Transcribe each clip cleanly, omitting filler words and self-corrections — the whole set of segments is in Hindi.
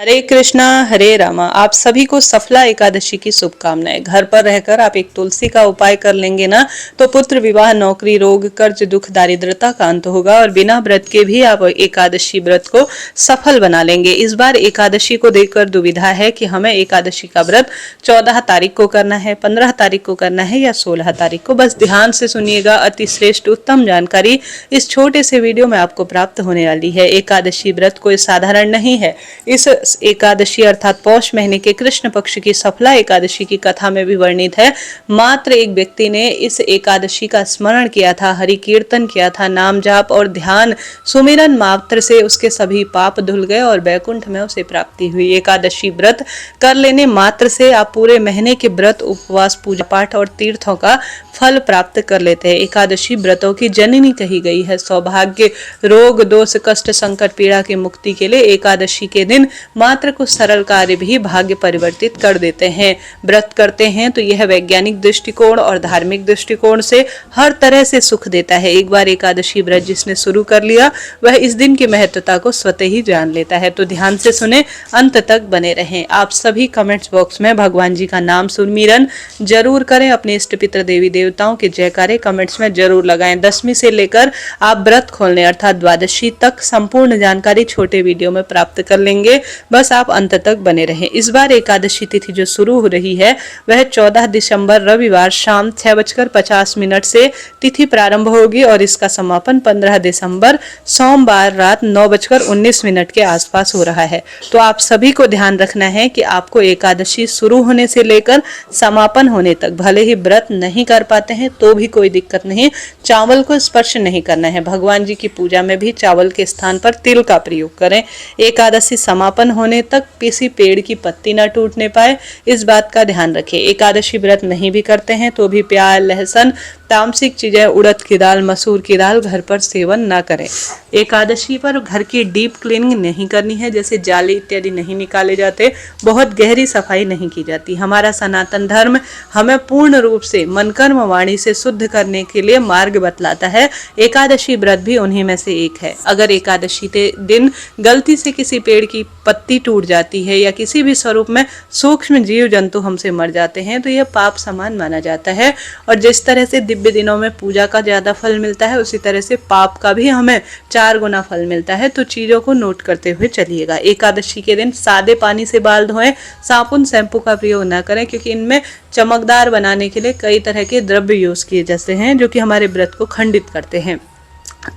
हरे कृष्णा हरे रामा। आप सभी को सफला एकादशी की शुभकामनाएं। घर पर रहकर आप एक तुलसी का उपाय कर लेंगे ना तो पुत्र विवाह, नौकरी, रोग, कर्ज, दुख, दारिद्रता का अंत होगा और बिना व्रत के भी आप एकादशी व्रत को सफल बना लेंगे। इस बार एकादशी को देखकर दुविधा है कि हमें एकादशी का व्रत 14 तारीख को करना है, 15 तारीख को करना है या 16 तारीख को। बस ध्यान से सुनिएगा, अति श्रेष्ठ उत्तम जानकारी इस छोटे से वीडियो में आपको प्राप्त होने वाली है। एकादशी व्रत कोई साधारण नहीं है। इस एकादशी अर्थात पौष महीने के कृष्ण पक्ष की सफला एकादशी की कथा में भी वर्णित है। मात्र एक व्यक्ति ने इस एकादशी का स्मरण किया था, हरि कीर्तन किया था, नाम जाप और ध्यान सुमिरन मात्र से उसके सभी पाप धुल गए और वैकुंठ में उसे प्राप्ति हुई। एकादशी व्रत कर लेने मात्र से आप पूरे महीने के व्रत, उपवास, पूजा पाठ और तीर्थों का फल प्राप्त कर लेते हैं। एकादशी व्रतों की जननी कही गई है। सौभाग्य, रोग, दोष, कष्ट, संकट, पीड़ा की मुक्ति के लिए एकादशी के दिन मात्र कुछ सरल कार्य भी भाग्य परिवर्तित कर देते हैं। व्रत करते हैं तो यह वैज्ञानिक दृष्टिकोण और धार्मिक दृष्टिकोण से हर तरह से सुख देता है। एक बार एकादशी व्रत जिसने शुरू कर लिया वह इस दिन की महत्वता को स्वतः ही जान लेता है। तो ध्यान से सुने, अंत तक बने रहें। आप सभी कमेंट्स बॉक्स में भगवान जी का नाम सुमिरन जरूर करें। अपने इष्ट पितर देवी देवताओं के जयकारे कमेंट्स में जरूर लगाएं। 10वीं से लेकर आप व्रत खोलने अर्थात द्वादशी तक संपूर्ण जानकारी छोटे वीडियो में प्राप्त कर लेंगे। बस आप अंत तक बने रहें। इस बार एकादशी तिथि जो शुरू हो रही है वह 14 दिसंबर रविवार शाम 6:50 से तिथि प्रारंभ होगी और इसका समापन 15 दिसंबर सोमवार रात 9:19 के आसपास हो रहा है। तो आप सभी को ध्यान रखना है कि आपको एकादशी शुरू होने से लेकर समापन होने तक भले ही व्रत नहीं कर पाते हैं तो भी कोई दिक्कत नहीं, चावल को स्पर्श नहीं करना है। भगवान जी की पूजा में भी चावल के स्थान पर तिल का प्रयोग करें। एकादशी समापन होने तक किसी पेड़ की पत्ती न टूटने पाए, इस बात का ध्यान रखें। एकादशी व्रत नहीं भी करते हैं तो भी प्याज, लहसुन, तामसिक चीजें, उड़द की दाल, मसूर की दाल घर पर सेवन न करें। एकादशी पर घर की डीप क्लीनिंग नहीं करनी है, जैसे जाले इत्यादि नहीं निकाले जाते, बहुत गहरी सफाई नहीं की जाती। हमारा सनातन धर्म हमें पूर्ण रूप से मन, कर्म, वाणी से शुद्ध करने के लिए मार्ग बतलाता है। एकादशी व्रत भी उन्हीं में से एक है। अगर एकादशी के दिन गलती से किसी पेड़ की पत्ती टूट जाती है या किसी भी स्वरूप में सूक्ष्म जीव जंतु हमसे मर जाते हैं तो यह पाप समान माना जाता है। और जिस तरह से दिव्य दिनों में पूजा का ज्यादा फल मिलता है उसी तरह से पाप का भी हमें 4 गुना फल मिलता है। तो चीजों को नोट करते हुए चलिएगा। एकादशी के दिन सादे पानी से बाल धोएं, साबुन, शैम्पू का प्रयोग न करें क्योंकि इनमें चमकदार बनाने के लिए कई तरह के द्रव्य यूज किए जाते हैं जो कि हमारे व्रत को खंडित करते हैं।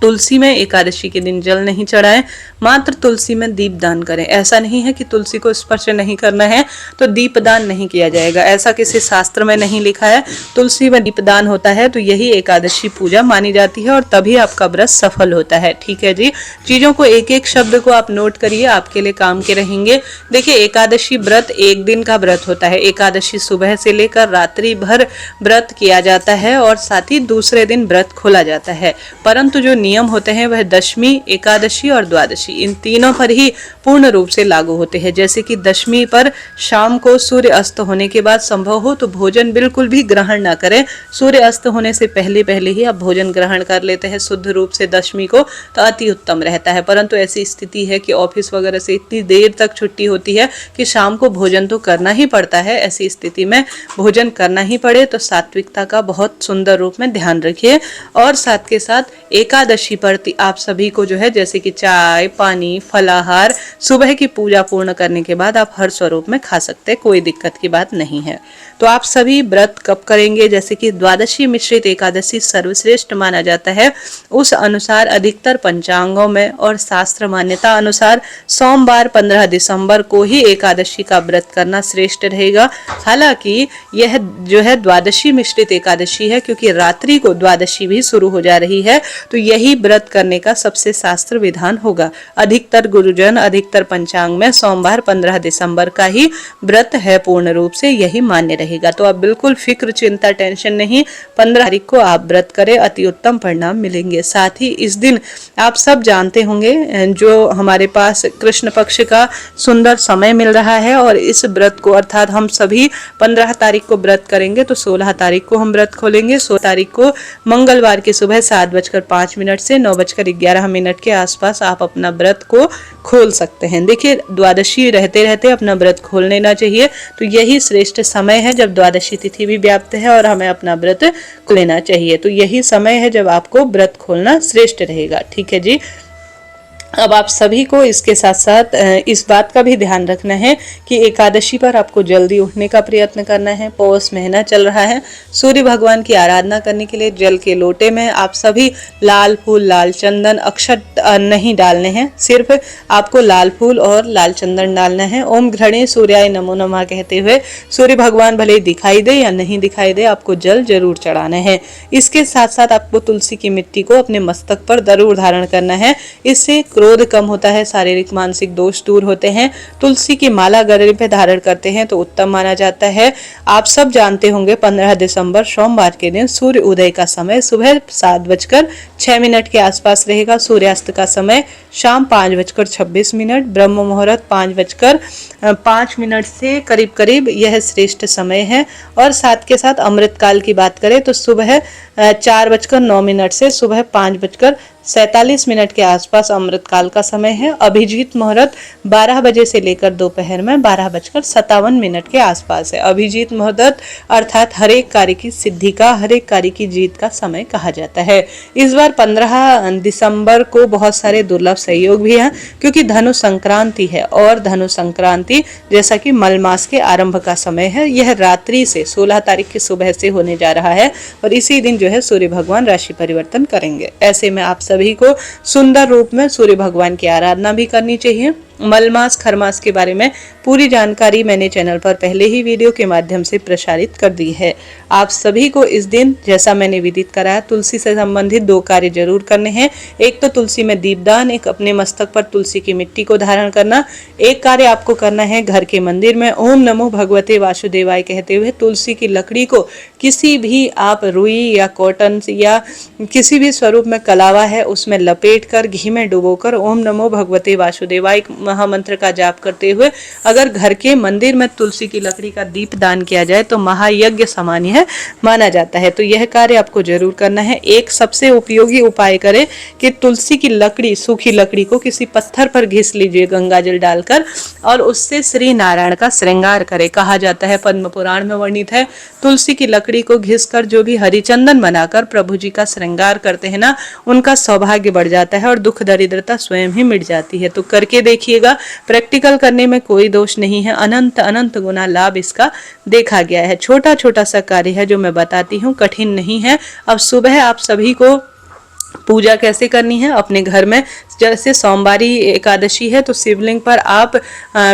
तुलसी में एकादशी के दिन जल नहीं चढ़ाएं, मात्र तुलसी में दीप दान करें। ऐसा नहीं है कि तुलसी को स्पर्श नहीं करना है तो दीप दान नहीं किया जाएगा, ऐसा किसी शास्त्र में नहीं लिखा है। तुलसी में दीप दान होता है तो यही एकादशी पूजा मानी जाती है और तभी आपका व्रत सफल होता है। ठीक है जी, चीजों को एक एक शब्द को आप नोट करिए, आपके लिए काम के रहेंगे। देखिए, एकादशी व्रत एक दिन का व्रत होता है। एकादशी सुबह से लेकर रात्रि भर व्रत किया जाता है और साथ ही दूसरे दिन व्रत खोला जाता है। परंतु जो नियम होते हैं वह दशमी, एकादशी और द्वादशी इन तीनों पर ही पूर्ण रूप से लागू होते हैं। जैसे कि दशमी पर शाम को सूर्य अस्त होने के बाद संभव हो तो भोजन बिल्कुल भी ग्रहण ना करें। सूर्य अस्त होने से पहले ही आप भोजन ग्रहण कर लेते हैं शुद्ध रूप से दशमी को तो अति उत्तम रहता है। परंतु ऐसी स्थिति है कि ऑफिस वगैरह से इतनी देर तक छुट्टी होती है कि शाम को भोजन तो करना ही पड़ता है। ऐसी स्थिति में भोजन करना ही पड़े तो सात्विकता का बहुत सुंदर रूप में ध्यान रखिए। और साथ के साथ एकादशी पर आप सभी को जो है जैसे कि चाय, पानी, फलाहार सुबह की पूजा पूर्ण करने के बाद आप हर स्वरूप में खा सकते हैं, कोई दिक्कत की बात नहीं है। तो आप सभी व्रत कब करेंगे? जैसे कि द्वादशी मिश्रित एकादशी सर्वश्रेष्ठ माना जाता है, उस अनुसार अधिकतर पंचांगों में और शास्त्र मान्यता अनुसार सोमवार 15 दिसंबर को ही एकादशी का व्रत करना श्रेष्ठ रहेगा। हालांकि यह जो है द्वादशी मिश्रित एकादशी है क्योंकि रात्रि को द्वादशी भी शुरू हो जा रही है तो यही व्रत करने का सबसे शास्त्र विधान होगा। अधिकतर गुरुजन, अधिकतर पंचांग में सोमवार 15 दिसंबर का ही व्रत है, पूर्ण रूप से यही मान्य रहेगा। तो आप बिल्कुल फिक्र, चिंता, टेंशन नहीं, 15 तारीख को आप व्रत करें, अति उत्तम परिणाम मिलेंगे। साथ ही इस दिन आप सब जानते होंगे जो हमारे पास कृष्ण पक्ष का सुंदर समय मिल रहा है और इस व्रत को अर्थात हम सभी 15 तारीख को व्रत करेंगे तो 16 तारीख को हम व्रत खोलेंगे। 16 तारीख को मंगलवार की सुबह 7:05 मिनट से 9:11 के आसपास आप अपना व्रत को खोल सकते हैं। देखिए, द्वादशी रहते रहते अपना व्रत खोल लेना चाहिए, तो यही श्रेष्ठ समय है जब द्वादशी तिथि भी व्याप्त है और हमें अपना व्रत खोल लेना चाहिए। तो यही समय है जब आपको व्रत खोलना श्रेष्ठ रहेगा। ठीक है जी। अब आप सभी को इसके साथ साथ इस बात का भी ध्यान रखना है कि एकादशी पर आपको जल्दी उठने का प्रयत्न करना है। पौष महीना चल रहा है, सूर्य भगवान की आराधना करने के लिए जल के लोटे में आप सभी लाल फूल, लाल चंदन, अक्षत नहीं डालने हैं, सिर्फ आपको लाल फूल और लाल चंदन डालना है। ओम घृणे सूर्याय नमो नमः कहते हुए सूर्य भगवान भले दिखाई दे या नहीं दिखाई दे, आपको जल जरूर चढ़ाना है। इसके साथ साथ आपको तुलसी की मिट्टी को अपने मस्तक पर जरूर धारण करना है। इससे क्रोध कम होता है, शारीरिक मानसिक दोष दूर होते हैं। तुलसी की माला गले पे धारण करते हैं तो उत्तम माना जाता है। आप सब जानते होंगे 15 दिसंबर सोमवार के दिन सूर्य उदय का समय सुबह 7:06 के आसपास रहेगा। सूर्यास्त का समय शाम 5:26, ब्रह्म मुहूर्त 5:05 से करीब करीब यह श्रेष्ठ समय है। और साथ के साथ अमृत काल की बात करें तो सुबह 4:09 से सुबह 5:47 के आसपास अमृत काल का समय है। अभिजीत मुहूर्त 12 बजे से लेकर दोपहर में 12:57 के आसपास है। अभिजीत मुहूर्त अर्थात हर एक कार्य की सिद्धि का, हर एक कार्य की जीत का समय कहा जाता है। इस बार 15 दिसंबर को बहुत सारे दुर्लभ सहयोग भी हैं, क्योंकि धनु संक्रांति है और धनु संक्रांति जैसा कि मल मास के आरंभ का समय है, यह रात्रि से 16 तारीख की सुबह से होने जा रहा है और इसी दिन जो है सूर्य भगवान राशि परिवर्तन करेंगे। ऐसे में आप सभी को सुंदर रूप में सूर्य भगवान की आराधना भी करनी चाहिए। मलमास खरमास के बारे में पूरी जानकारी मैंने चैनल पर पहले ही वीडियो के माध्यम से प्रसारित कर दी है। आप सभी को इस दिन जैसा मैंने विदित कराया, तुलसी से संबंधित 2 कार्य जरूर करने हैं। एक तो तुलसी में दीपदान, एक अपने मस्तक पर तुलसी की मिट्टी को धारण करना। एक कार्य आपको करना है घर के मंदिर में ओम नमो भगवते वासुदेवाय कहते हुए तुलसी की लकड़ी को किसी भी आप रुई या कॉटन या किसी भी स्वरूप में कलावा है उसमें लपेट कर घी में डुबोकर ओम नमो भगवते वासुदेवाय महामंत्र का जाप करते हुए अगर घर के मंदिर में तुलसी की लकड़ी का दीप दान किया जाए तो महायज्ञ समान यह माना जाता है। तो यह कार्य आपको जरूर करना है। एक सबसे उपयोगी उपाय करें कि तुलसी की लकड़ी, सूखी लकड़ी को किसी पत्थर पर घिस लीजिए गंगा जल डालकर और उससे श्री नारायण का श्रृंगार करें। कहा जाता है, पद्म पुराण में वर्णित है, तुलसी की लकड़ी को घिसकर जो भी हरिचंदन बनाकर प्रभु जी का श्रृंगार करते हैं ना, उनका सौभाग्य बढ़ जाता है और दुख दरिद्रता स्वयं ही मिट जाती है। तो करके देखिएगा, प्रैक्टिकल करने में कोई दोष नहीं है। अनंत अनंत गुना लाभ इसका देखा गया है। छोटा छोटा सा कार्य है जो मैं बताती हूँ, कठिन नहीं है। अब सुबह आप सभी को पूजा कैसे करनी है अपने घर में, जैसे सोमवारी एकादशी है तो शिवलिंग पर आप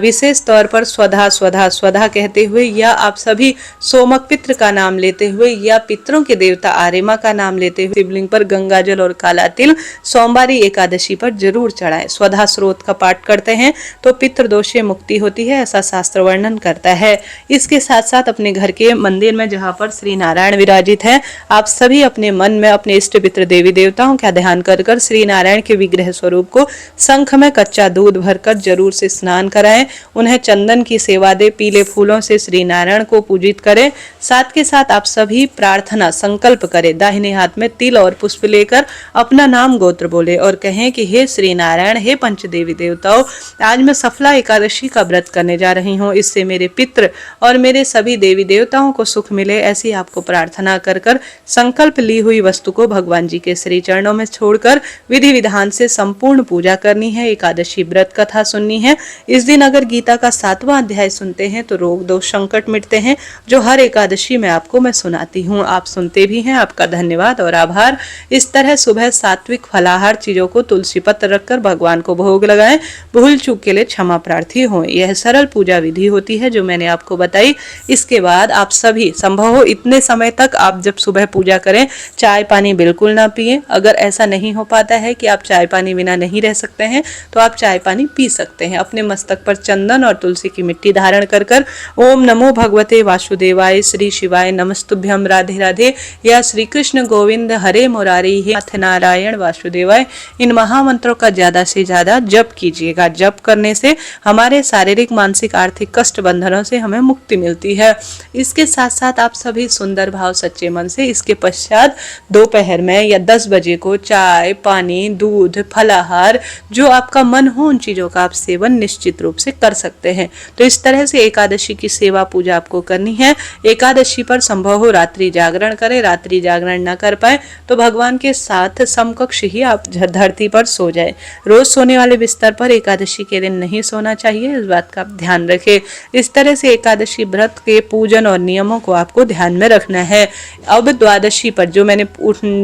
विशेष तौर पर स्वधा स्वधा स्वधा कहते हुए या आप सभी सोमक पित्र का नाम लेते हुए या पितरों के देवता आर्यमा का नाम लेते हुए शिवलिंग पर गंगा जल और काला तिल सोमवारी एकादशी पर जरूर चढ़ाएं। स्वधा स्रोत का पाठ करते हैं तो पितृ दोष से मुक्ति होती है, ऐसा शास्त्र वर्णन करता है। इसके साथ साथ अपने घर के मंदिर में जहाँ पर श्री नारायण विराजित है, आप सभी अपने मन में अपने इष्ट पितृ देवी देवताओं का ध्यान कर कर श्री नारायण के विग्रह स्वरूप को शंख में कच्चा दूध भरकर जरूर से स्नान कराएं। उन्हें चंदन की सेवा दे, पीले फूलों से श्री नारायण को पूजित करें। साथ के साथ आप सभी प्रार्थना संकल्प करें, दाहिने हाथ में तिल और पुष्प लेकर अपना नाम गोत्र बोले और कहें कि हे श्री नारायण, हे पंचदेवी देवताओं, आज मैं सफला एकादशी का व्रत करने जा रही हूँ, इससे मेरे पितृ और मेरे सभी देवी देवताओं को सुख मिले। ऐसी आपको प्रार्थना कर कर संकल्प ली हुई वस्तु को भगवान जी के श्री चरणों में छोड़कर विधि विधान से संपूर्ण पूजा करनी है। एकादशी व्रत कथा सुननी है। इस दिन अगर गीता का 7वां अध्याय सुनते हैं तो रोग दोष संकट मिटते हैं, जो हर एकादशी में आपको मैं सुनाती हूँ। आप सुनते भी हैं, आपका धन्यवाद और आभार। इस तरह सुबह सात्विक फलाहार चीजों को तुलसी पत्र रखकर भगवान को भोग लगाएं। भूल चूक के लिए क्षमा प्रार्थी हो। यह सरल पूजा विधि होती है जो मैंने आपको बताई। इसके बाद आप सभी संभव हो इतने समय तक आप जब सुबह पूजा करें चाय पानी बिल्कुल ना पिए। अगर ऐसा नहीं हो पाता है कि आप चाय पानी बिना बिना नहीं रह सकते हैं तो आप चाय पानी पी सकते हैं। अपने मस्तक पर चंदन और तुलसी की मिट्टी धारण कर ओम नमो भगवते वासुदेवाय, श्री शिवाय नमस्तुभ्यम, राधे राधे या श्री कृष्ण गोविंद हरे मुरारी हे नाथ नारायण वासुदेवाय, इन महामंत्रों का ज्यादा से ज्यादा जप कीजिएगा। जप करने से हमारे शारीरिक मानसिक आर्थिक कष्ट बंधनों से हमें मुक्ति मिलती है। इसके साथ साथ आप सभी सुंदर भाव सच्चे मन से इसके पश्चात दोपहर में या 10 बजे को चाय पानी दूध फलाहार जो आपका मन हो उन चीजों का आप सेवन निश्चित रूप से कर सकते हैं। तो इस तरह से एकादशी की सेवा पूजा आपको करनी है। एकादशी पर संभव हो रात्रि जागरण करें, रात्रि जागरण न कर पाए तो भगवान के साथ समकक्ष ही आप धरती पर सो जाए। रोज सोने वाले बिस्तर पर एकादशी के दिन नहीं सोना चाहिए, इस बात का आप ध्यान रखें। इस तरह से एकादशी व्रत के पूजन और नियमों को आपको ध्यान में रखना है। अब द्वादशी पर जो मैंने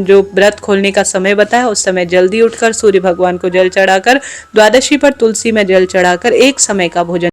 जो व्रत खोलने का समय बताया उस समय जल्दी उठकर सूर्य भगवान को जल चढ़ाकर, द्वादशी पर तुलसी में जल चढ़ाकर एक समय का भोजन